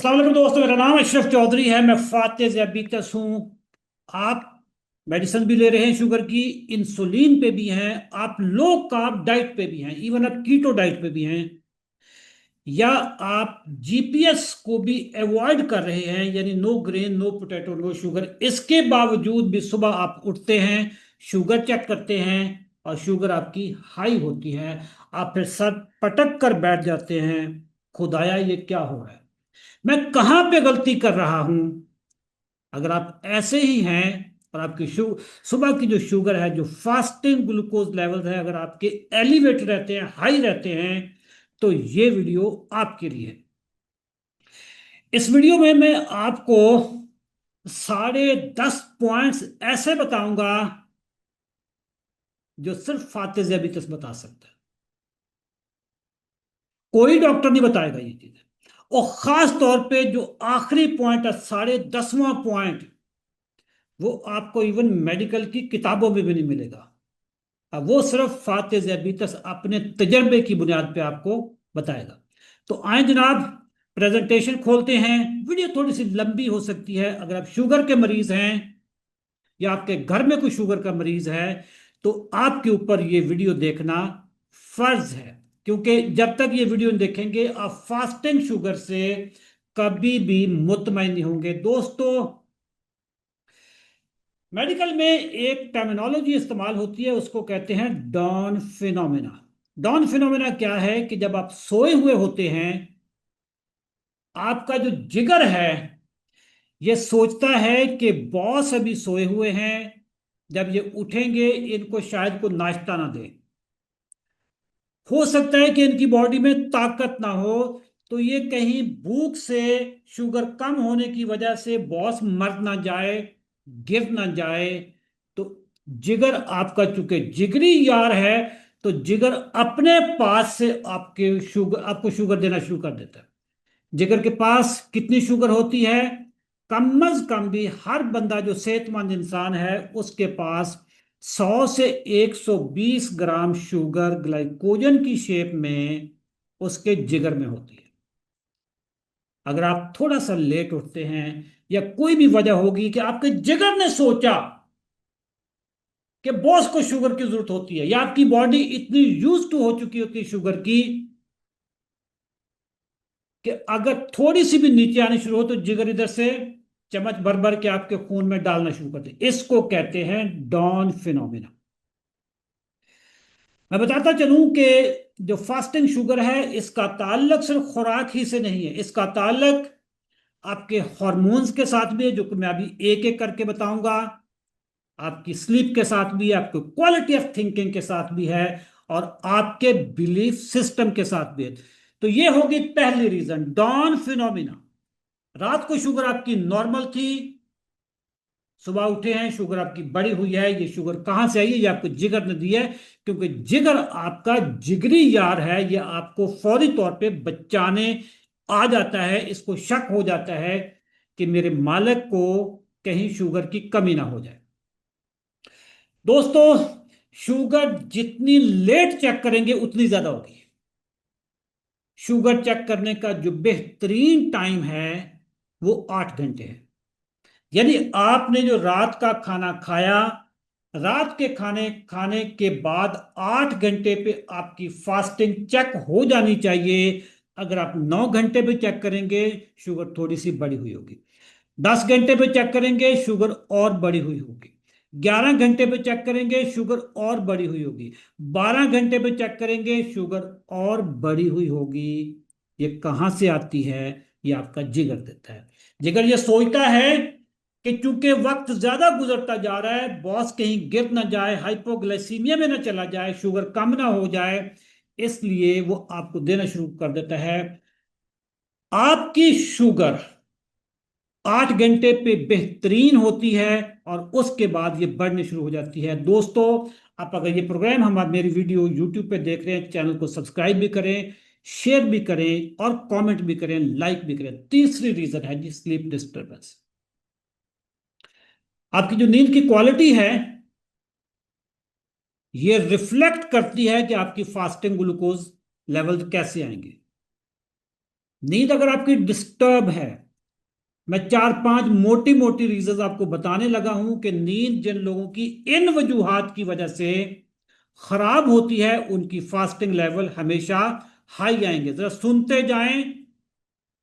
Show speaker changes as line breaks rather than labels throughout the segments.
अस्सलाम वालेकुम दोस्तों, मेरा नाम अशरफ चौधरी है। मैं फाते ज़ियाबीतस हूँ। आप मेडिसिन भी ले रहे हैं शुगर की, इंसुलिन पे भी हैं, आप लो कार्ब डाइट पे भी हैं, इवन आप कीटो डाइट पे भी हैं, या आप जीपीएस को भी अवॉइड कर रहे हैं, यानी no grain no potato no sugar. इसके बावजूद भी सुबह आप उठते हैं, शुगर चेक करते हैं और शुगर आपकी हाई होती है। आप फिर सर पटक कर बैठ जाते हैं, खुदाया ये क्या हो रहा है, मैं कहां पे गलती कर रहा हूं। अगर आप ऐसे ही हैं और आपकी सुबह की जो शुगर है, जो फास्टिंग ग्लूकोज लेवल है, अगर आपके एलिवेट रहते हैं, हाई रहते हैं, तो ये वीडियो आपके लिए है। इस वीडियो में मैं आपको 10.5 पॉइंट्स ऐसे बताऊंगा जो सिर्फ फाते ज़ैबितस बता सकता है, कोई डॉक्टर नहीं बताएगा ये चीजें। और खास तौर पे जो आखिरी पॉइंट है, 10.5वां पॉइंट, वो आपको इवन मेडिकल की किताबों में भी नहीं मिलेगा। अब वो सिर्फ फाते ज़ैबितस अपने तजर्बे की बुनियाद पे आपको बताएगा। तो आए जनाब, प्रेजेंटेशन खोलते हैं। वीडियो थोड़ी सी लंबी हो सकती है। अगर आप शुगर के मरीज हैं या आपके घर में कोई शुगर का मरीज है, तो आपके ऊपर ये वीडियो देखना फर्ज है, क्योंकि जब तक ये वीडियो नहीं देखेंगे आप फास्टिंग शुगर से कभी भी मुतमईन नहीं होंगे। दोस्तों, मेडिकल में एक टर्मिनोलॉजी इस्तेमाल होती है, उसको कहते हैं डॉन फिनोमेना। डॉन फिनोमेना क्या है कि जब आप सोए हुए होते हैं, आपका जो जिगर है ये सोचता है कि बॉस अभी सोए हुए हैं, जब ये उठेंगे इनको शायद को नाश्ता ना दें। हो सकता है कि इनकी बॉडी में ताकत ना हो, तो ये कहीं भूख से, शुगर कम होने की वजह से बॉस मर ना जाए, गिर ना जाए। तो जिगर आपका चूंकि जिगरी यार है, तो जिगर अपने पास से आपको शुगर देना शुरू कर देता है। जिगर के पास कितनी शुगर होती है? कम अज कम भी हर बंदा जो सेहतमंद इंसान है उसके पास 100 से 120 ग्राम शुगर ग्लाइकोजन की शेप में उसके जिगर में होती है। अगर आप थोड़ा सा लेट उठते हैं या कोई भी वजह होगी कि आपके जिगर ने सोचा कि बॉस को शुगर की जरूरत होती है, या आपकी बॉडी इतनी यूज टू हो चुकी होती है शुगर की कि अगर थोड़ी सी भी नीचे आनी शुरू हो तो जिगर इधर से चम्मच भर भर के आपके खून में डालना शुरू कर दे। इसको कहते हैं डॉन फिनोमिना। मैं बताता चलूं कि जो फास्टिंग शुगर है इसका ताल्लुक सिर्फ खुराक ही से नहीं है, इसका ताल्लुक आपके हॉर्मोन्स के साथ भी है, जो कि मैं अभी एक एक करके बताऊंगा। आपकी स्लीप के साथ भी है, आपकी क्वालिटी ऑफ थिंकिंग के साथ भी है, और आपके बिलीफ सिस्टम के साथ भी है। तो ये होगी पहली रीजन, डॉन फिनोमिना। रात को शुगर आपकी नॉर्मल थी, सुबह उठे हैं शुगर आपकी बढ़ी हुई है। ये शुगर कहां से आई है? ये आपको जिगर ने दी है, क्योंकि जिगर आपका जिगरी यार है। ये आपको फौरी तौर पे बचाने आ जाता है। इसको शक हो जाता है कि मेरे मालिक को कहीं शुगर की कमी ना हो जाए। दोस्तों, शुगर जितनी लेट चेक करेंगे उतनी ज्यादा होगी। शुगर चेक करने का जो बेहतरीन टाइम है वो 8 घंटे है। यानी आपने जो रात का खाना खाया, रात के खाने खाने के बाद 8 घंटे पे आपकी फास्टिंग चेक हो जानी चाहिए। अगर आप 9 घंटे पे चेक करेंगे, शुगर थोड़ी सी बढ़ी हुई होगी। 10 घंटे पे चेक करेंगे, शुगर और बढ़ी हुई होगी। 11 घंटे पे चेक करेंगे, शुगर और बढ़ी हुई होगी। 12 घंटे पे चेक करेंगे, शुगर और बढ़ी हुई होगी। ये कहां से आती है? ये आपका जिगर देता है। जिगर ये सोचता है कि चूंकि वक्त ज्यादा गुजरता जा रहा है, बॉस कहीं गिर ना जाए, हाइपोग्लाइसीमिया में ना चला जाए, शुगर कम ना हो जाए, इसलिए वो आपको देना शुरू कर देता है। आपकी शुगर 8 घंटे पे बेहतरीन होती है और उसके बाद ये बढ़नी शुरू हो जाती है। दोस्तों, आप अगर ये प्रोग्राम हमारे मेरी वीडियो यूट्यूब पे देख रहे हैं, चैनल को सब्सक्राइब भी करें, शेयर भी करें और कमेंट भी करें, लाइक भी करें। तीसरी रीजन है जी, स्लीप डिस्टर्बेंस। आपकी जो नींद की क्वालिटी है ये रिफ्लेक्ट करती है कि आपकी फास्टिंग ग्लूकोज लेवल कैसे आएंगे। नींद अगर आपकी डिस्टर्ब है, मैं चार पांच मोटी मोटी रीजन आपको बताने लगा हूं कि नींद जिन लोगों की इन वजूहात की वजह से खराब होती है, उनकी फास्टिंग लेवल हमेशा हाई आएंगे। जरा सुनते जाएं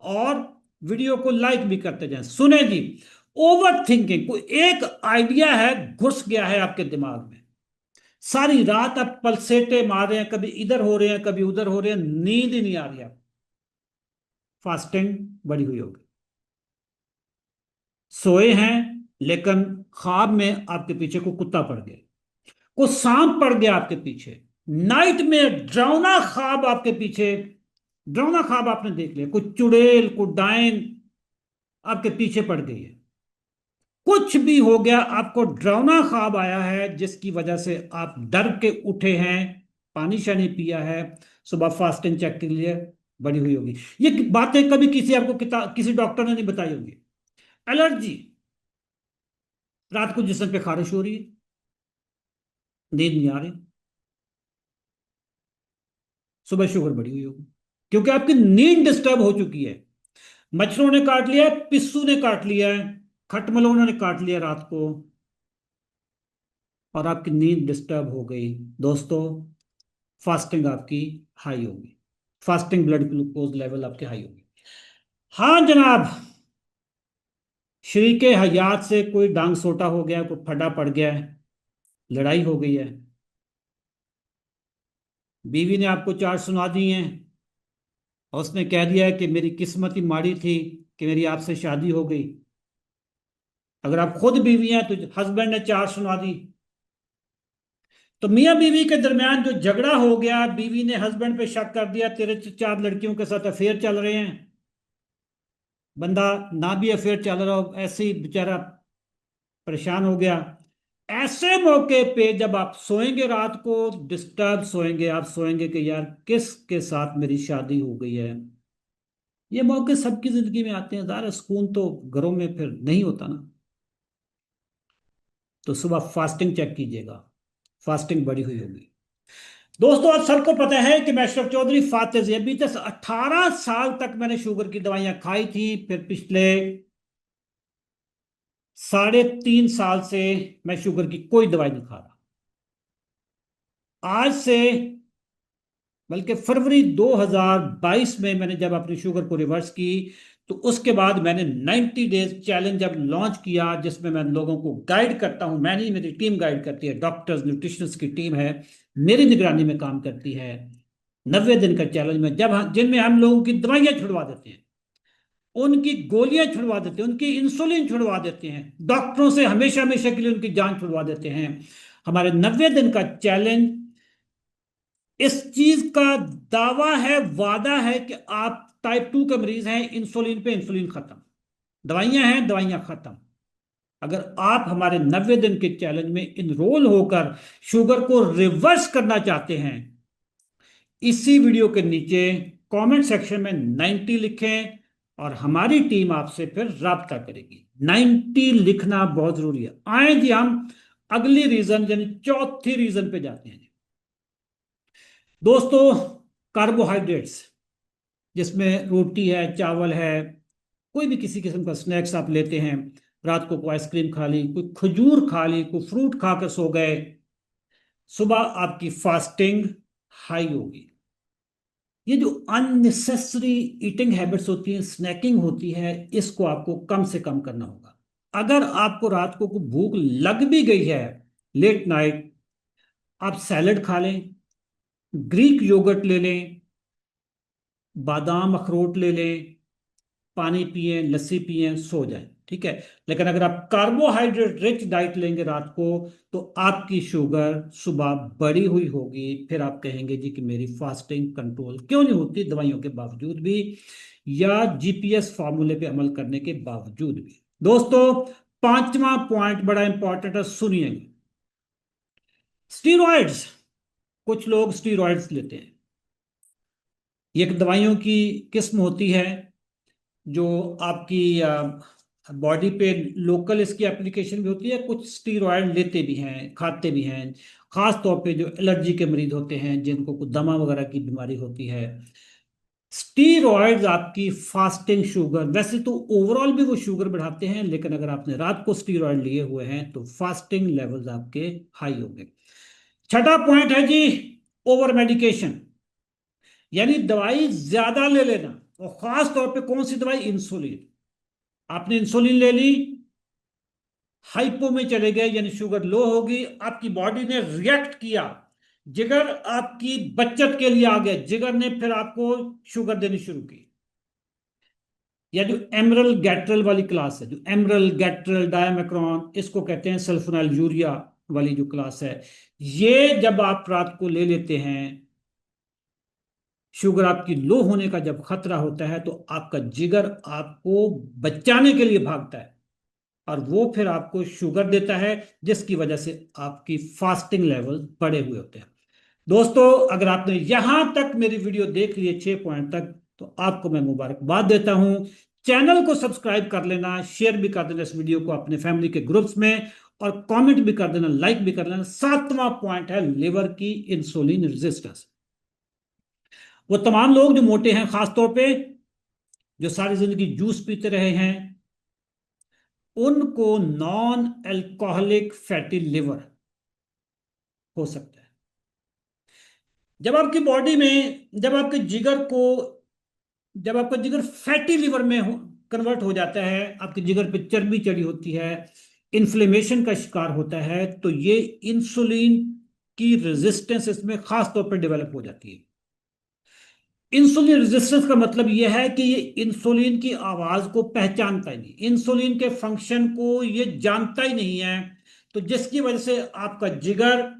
और वीडियो को लाइक भी करते जाएं। सुने जी। ओवर थिंकिंग, कोई एक आइडिया है घुस गया है आपके दिमाग में, सारी रात आप पलसेटे मार रहे हैं, कभी इधर हो रहे हैं कभी उधर हो रहे हैं, नींद ही नहीं आ रही है। फास्टिंग बढ़ी हुई होगी। सोए हैं लेकिन ख्वाब में आपके पीछे को कुत्ता पड़ गया, को सांप पड़ गया आपके पीछे, नाइट में डरावना ख्वाब आपके पीछे, डरावना ख्वाब आपने देख लिया, कुछ चुड़ैल कुछ डायन आपके पीछे पड़ गई है, कुछ भी हो गया, आपको डरावना ख्वाब आया है जिसकी वजह से आप डर के उठे हैं, पानी शानी पिया है, सुबह फास्टिंग चेक के लिए बड़ी हुई होगी। ये बातें कभी किसी आपको किताब किसी डॉक्टर ने नहीं बताई होगी। एलर्जी, रात को जिस्म पे खारिश हो रही है, नींद नहीं आ रही, सुबह शुगर बढ़ी हुई होगी, क्योंकि आपकी नींद डिस्टर्ब हो चुकी है। मच्छरों ने काट लिया है, पिस्सू ने काट लिया है, खटमलों ने काट लिया रात को, और आपकी नींद डिस्टर्ब हो गई। दोस्तों, फास्टिंग आपकी हाई होगी, फास्टिंग ब्लड ग्लूकोज लेवल आपके हाई होगी। हाँ जनाब, शरीके हयात से कोई डांग सोटा हो गया, कोई फटा पड़ गया है, लड़ाई हो गई है, बीवी ने आपको चार सुना दी हैं, और उसने कह दिया है कि मेरी किस्मत ही माड़ी थी कि मेरी आपसे शादी हो गई। अगर आप खुद बीवी हैं तो हस्बैंड ने चार सुना दी, तो मियां बीवी के दरमियान जो झगड़ा हो गया, बीवी ने हस्बैंड पे शक कर दिया तेरे चार लड़कियों के साथ अफेयर चल रहे हैं, बंदा ना भी अफेयर चल रहा हो ऐसे ही बेचारा परेशान हो गया। ऐसे मौके पे जब आप सोएंगे, रात को डिस्टर्ब सोएंगे, आप सोएंगे कि यार किसके साथ मेरी शादी हो गई है। ये मौके सबकी जिंदगी में आते हैं, ज़ाहिर है सुकून तो घरों में फिर नहीं होता ना। तो सुबह फास्टिंग चेक कीजिएगा, फास्टिंग बढ़ी हुई होगी। दोस्तों, आज सबको पता है कि मैं अशरफ चौधरी फातिज, अभी तक 18 साल तक मैंने शुगर की दवाइयां खाई थी, फिर पिछले 3.5 साल से मैं शुगर की कोई दवाई नहीं खा रहा। आज से, बल्कि फरवरी 2022 में मैंने जब अपनी शुगर को रिवर्स की, तो उसके बाद मैंने 90 डेज चैलेंज जब लॉन्च किया, जिसमें मैं लोगों को गाइड करता हूं, मैं नहीं मेरी टीम गाइड करती है, डॉक्टर्स न्यूट्रिशनिस्ट की टीम है, मेरी निगरानी में काम करती है। 90 दिन का चैलेंज में जब जिनमें हम लोगों की दवाइयां छुड़वा देते हैं, उनकी गोलियां छुड़वा देते हैं, उनकी इंसुलिन छुड़वा देते हैं, डॉक्टरों से हमेशा हमेशा के लिए उनकी जान छुड़वा देते हैं। हमारे 90 दिन का चैलेंज इस चीज का दावा है, वादा है कि आप टाइप 2 के मरीज हैं, इंसुलिन पे इंसुलिन खत्म, दवाइयां हैं दवाइयां खत्म। अगर आप हमारे 90 दिन के चैलेंज में इनरोल होकर शुगर को रिवर्स करना चाहते हैं, इसी वीडियो के नीचे कमेंट सेक्शन में 90 लिखें, और हमारी टीम आपसे फिर राब्ता करेगी। 90 लिखना बहुत जरूरी है। आए जी हम अगली रीजन यानी चौथी रीजन पे जाते हैं। दोस्तों, कार्बोहाइड्रेट्स, जिसमें रोटी है, चावल है, कोई भी किसी किस्म का स्नैक्स आप लेते हैं, रात को कोई आइसक्रीम खा ली, कोई खजूर खा ली, कोई फ्रूट खा कर सो गए, सुबह आपकी फास्टिंग हाई होगी। ये जो अननेसेसरी ईटिंग हैबिट्स होती हैं, स्नैकिंग होती है, इसको आपको कम से कम करना होगा। अगर आपको रात को भूख लग भी गई है लेट नाइट, आप सैलड खा लें, ग्रीक योगर्ट ले लें, बादाम अखरोट ले लें, पानी पिए, लस्सी पिए, सो जाएं, ठीक है। लेकिन अगर आप कार्बोहाइड्रेट रिच डाइट लेंगे रात को, तो आपकी शुगर सुबह बढ़ी हुई होगी, फिर आप कहेंगे जी कि मेरी फास्टिंग कंट्रोल क्यों नहीं होती, दवाइयों के बावजूद भी या जीपीएस फार्मूले पे अमल करने के बावजूद भी। दोस्तों, पांचवा पॉइंट बड़ा इंपॉर्टेंट है, सुनिएगा। स्टीरॉयड्स, कुछ लोग स्टीरॉयड्स लेते हैं। ये एक दवाइयों की किस्म होती है जो आपकी बॉडी पे लोकल इसकी एप्लीकेशन भी होती है, कुछ स्टीरॉयड लेते भी हैं, खाते भी हैं, खास तौर पे जो एलर्जी के मरीज होते हैं, जिनको कुछ दमा वगैरह की बीमारी होती है, स्टीरॉयड्स आपकी फास्टिंग शुगर, वैसे तो ओवरऑल भी वो शुगर बढ़ाते हैं, लेकिन अगर आपने रात को स्टीरॉयड लिए हुए हैं तो फास्टिंग लेवल्स आपके हाई होंगे। छठा पॉइंट है जी, ओवर मेडिकेशन, यानी दवाई ज्यादा ले लेना। और खास तौर पे कौन सी दवाई? इंसुलिन। आपने इंसुलिन ले ली, हाइपो में चले गए, यानी शुगर लो होगी, आपकी बॉडी ने रिएक्ट किया, जिगर आपकी बचत के लिए आ गया, जिगर ने फिर आपको शुगर देनी शुरू की। या जो एमरल गैट्रल वाली क्लास है, जो एमरल गैट्रल डायमेक्रॉन, इसको कहते हैं सल्फोनाइल यूरिया वाली जो क्लास है, ये जब आप रात को ले लेते हैं, शुगर आपकी लो होने का जब खतरा होता है, तो आपका जिगर आपको बचाने के लिए भागता है और वो फिर आपको शुगर देता है, जिसकी वजह से आपकी फास्टिंग लेवल बढ़े हुए होते हैं। दोस्तों, अगर आपने यहां तक मेरी वीडियो देख ली है 6 पॉइंट तक, तो आपको मैं मुबारकबाद देता हूं। चैनल को सब्सक्राइब कर लेना, शेयर भी कर देना इस वीडियो को अपने फैमिली के ग्रुप्स में, और कमेंट भी कर देना, लाइक भी कर लेना। 7वां पॉइंट है लिवर की इंसुलिन रेजिस्टेंस। वो तमाम लोग जो मोटे हैं, खासतौर पे जो सारी जिंदगी जूस पीते रहे हैं, उनको नॉन अल्कोहलिक फैटी लिवर हो सकता है। जब आपकी बॉडी में, जब आपका जिगर फैटी लिवर में कन्वर्ट हो जाता है, आपके जिगर पे चर्बी चढ़ी होती है, इन्फ्लेमेशन का शिकार होता है, तो ये इंसुलिन की रेजिस्टेंस इसमें खास तौर पर डेवलप हो जाती है। इंसुलिन रेजिस्टेंस का मतलब यह है कि ये इंसुलिन की आवाज को पहचानता ही नहीं, इंसुलिन के फंक्शन को ये जानता ही नहीं है, तो जिसकी वजह से आपका जिगर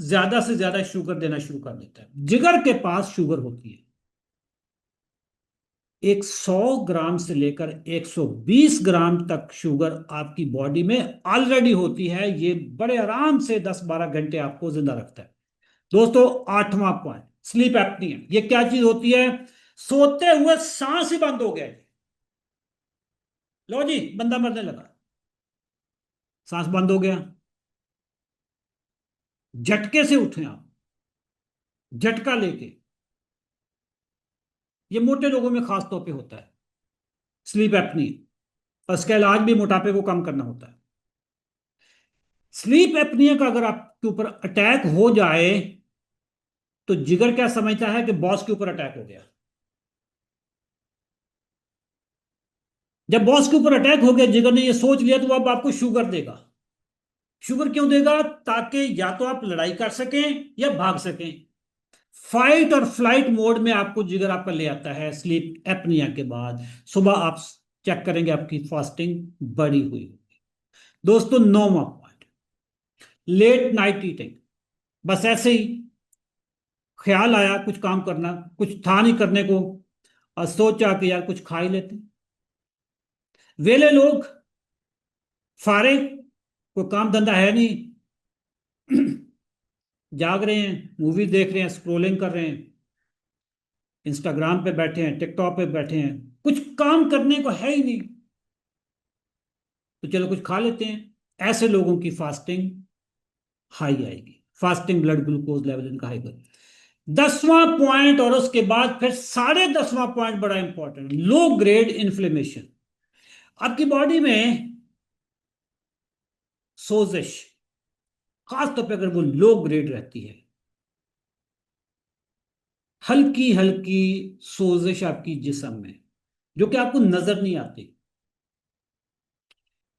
ज्यादा से ज्यादा शुगर देना शुरू कर देता है। जिगर के पास शुगर होती है, एक 100 ग्राम से लेकर 120 ग्राम तक शुगर आपकी बॉडी में ऑलरेडी होती है। ये बड़े आराम से 10-12 घंटे आपको जिंदा रखता है। दोस्तों, 8वां पॉइंट, स्लीप एप्निया। ये क्या चीज होती है? सोते हुए सांस ही बंद हो गया। लो जी, बंदा मरने लगा, सांस बंद हो गया, झटके से उठे आप, झटका लेके। ये मोटे लोगों में खास तौर पे होता है स्लीप एप्निया, और इसका इलाज भी मोटापे को कम करना होता है। स्लीप एप्निया का अगर आपके ऊपर अटैक हो जाए, तो जिगर क्या समझता है कि बॉस के ऊपर अटैक हो गया। जब बॉस के ऊपर अटैक हो गया, जिगर ने ये सोच लिया, तो वो अब आपको शुगर देगा। शुगर क्यों देगा? ताकि या तो आप लड़ाई कर सकें या भाग सकें। फाइट और फ्लाइट मोड में आपको जिगर आपका ले आता है स्लीप एप्निया के बाद। सुबह आप चेक करेंगे, आपकी फास्टिंग बढ़ी हुई। दोस्तों, 9वां पॉइंट, लेट नाइट ईटिंग। बस ऐसे ही ख्याल आया कुछ काम करना, कुछ था नहीं करने को, और सोचा कि यार कुछ खा ही लेते। वेले लोग, फारिग, कोई काम धंधा है नहीं, जाग रहे हैं, मूवी देख रहे हैं, स्क्रोलिंग कर रहे हैं, इंस्टाग्राम पे बैठे हैं, टिकटॉक पे बैठे हैं, कुछ काम करने को है ही नहीं, तो चलो कुछ खा लेते हैं। ऐसे लोगों की फास्टिंग हाई आएगी, फास्टिंग ब्लड ग्लूकोज लेवल इनका हाई कर। 10वां पॉइंट, और उसके बाद फिर 10.5वां पॉइंट बड़ा इंपॉर्टेंट, लो ग्रेड इन्फ्लेमेशन। आपकी बॉडी में सोजिश, खासतौर पर अगर वो लो ग्रेड रहती है, हल्की हल्की सोजिश आपकी जिस्म में, जो कि आपको नजर नहीं आती,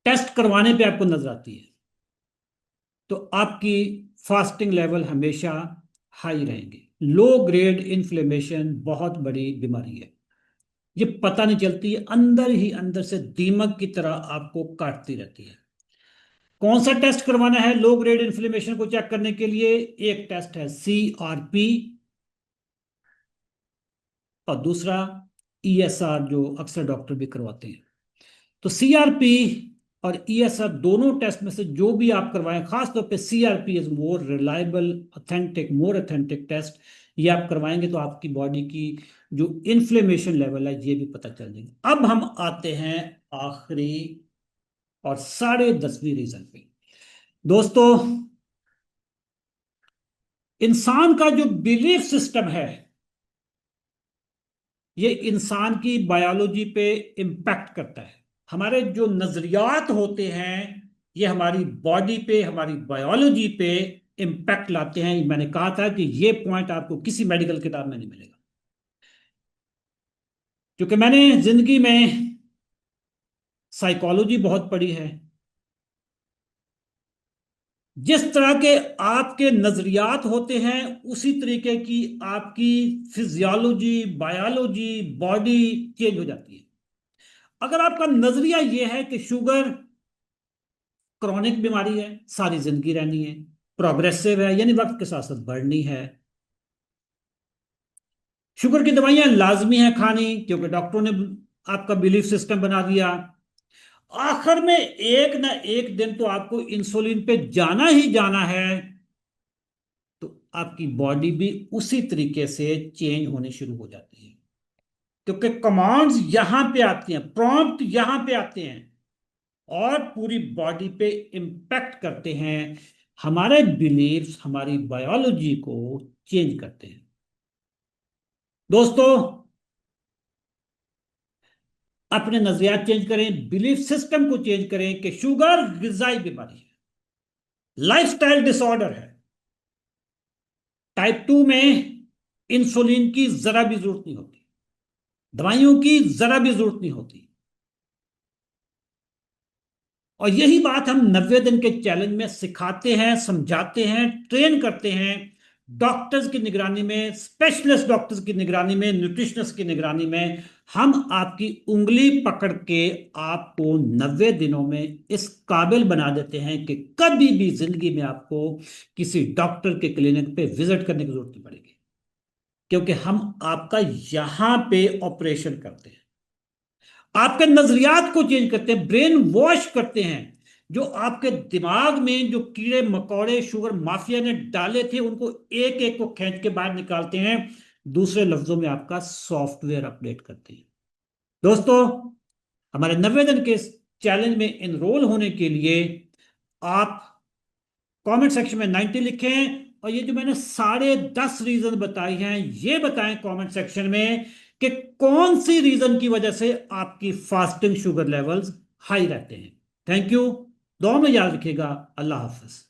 टेस्ट करवाने पे आपको नजर आती है, तो आपकी फास्टिंग लेवल हमेशा हाई रहेंगे। लो ग्रेड इन्फ्लेमेशन बहुत बड़ी बीमारी है, ये पता नहीं चलती है, अंदर ही अंदर से दीमक की तरह आपको काटती रहती है। कौन सा टेस्ट करवाना है लो ग्रेड इन्फ्लेमेशन को चेक करने के लिए? एक टेस्ट है CRP, और दूसरा ESR, जो अक्सर डॉक्टर भी करवाते हैं। तो CRP और ESR दोनों टेस्ट में से जो भी आप करवाएं, खासतौर पे CRP is more reliable, authentic, more authentic taste. ये आप करवाएंगे तो आपकी बॉडी की जो इन्फ्लेमेशन लेवल है ये भी पता चल जाएगा। अब हम आते हैं आखिरी और 10.5वीं रीजन पे। दोस्तों, इंसान का जो बिलीफ सिस्टम है, ये इंसान की बायोलॉजी पे इम्पैक्ट करता है। हमारे जो नजरियात होते हैं ये हमारी बॉडी पे, हमारी बायोलॉजी पे इम्पैक्ट लाते हैं। मैंने कहा था कि ये पॉइंट आपको किसी मेडिकल किताब में नहीं मिलेगा, क्योंकि मैंने जिंदगी में साइकोलॉजी बहुत पढ़ी है। जिस तरह के आपके नजरियात होते हैं उसी तरीके की आपकी फिजियोलॉजी, बायोलॉजी, बॉडी चेंज हो जाती है। अगर आपका नजरिया यह है कि शुगर क्रॉनिक बीमारी है, सारी जिंदगी रहनी है, प्रोग्रेसिव है यानी वक्त के साथ साथ बढ़नी है, शुगर की दवाइयां लाजमी है खानी क्योंकि डॉक्टरों ने आपका बिलीफ सिस्टम बना दिया, आखिर में एक ना एक दिन तो आपको इंसुलिन पे जाना ही जाना है, तो आपकी बॉडी भी उसी तरीके से चेंज होनी शुरू हो जाती है। क्योंकि कमांड्स यहां पे आती हैं, प्रॉम्प्ट यहां पे आते हैं और पूरी बॉडी पे इम्पैक्ट करते हैं, हमारे बिलीव्स हमारी बायोलॉजी को चेंज करते हैं। दोस्तों, अपने नजरियात चेंज करें, बिलीफ सिस्टम को चेंज करें कि शुगर गिजाई बीमारी है, लाइफस्टाइल डिसऑर्डर है। टाइप 2 में इंसुलिन की जरा भी जरूरत नहीं होती, दवाइयों की जरा भी जरूरत नहीं होती। और यही बात हम 90 दिन के चैलेंज में सिखाते हैं, समझाते हैं, ट्रेन करते हैं। डॉक्टर्स की निगरानी में, स्पेशलिस्ट डॉक्टर्स की निगरानी में, न्यूट्रिशनिस्ट की निगरानी में हम आपकी उंगली पकड़ के आपको 90 दिनों में इस काबिल बना देते हैं कि कभी भी जिंदगी में आपको किसी डॉक्टर के क्लिनिक पे विजिट करने की जरूरत नहीं पड़ेगी, क्योंकि हम आपका यहां पे ऑपरेशन करते हैं, आपके नजरियात को चेंज करते हैं, ब्रेन वॉश करते हैं। जो आपके दिमाग में जो कीड़े मकोड़े शुगर माफिया ने डाले थे उनको एक एक को खींच के बाहर निकालते हैं, दूसरे लफ्जों में आपका सॉफ्टवेयर अपडेट करते हैं। दोस्तों, हमारे 90 दिन के चैलेंज में एनरोल होने के लिए आप कमेंट सेक्शन में 90 लिखें, और ये जो मैंने 10.5 रीजन बताई हैं ये बताएं कमेंट सेक्शन में कि कौन सी रीजन की वजह से आपकी फास्टिंग शुगर लेवल्स हाई रहते हैं। Thank you. दुआ में याद रखिएगा। अल्लाह हाफिज।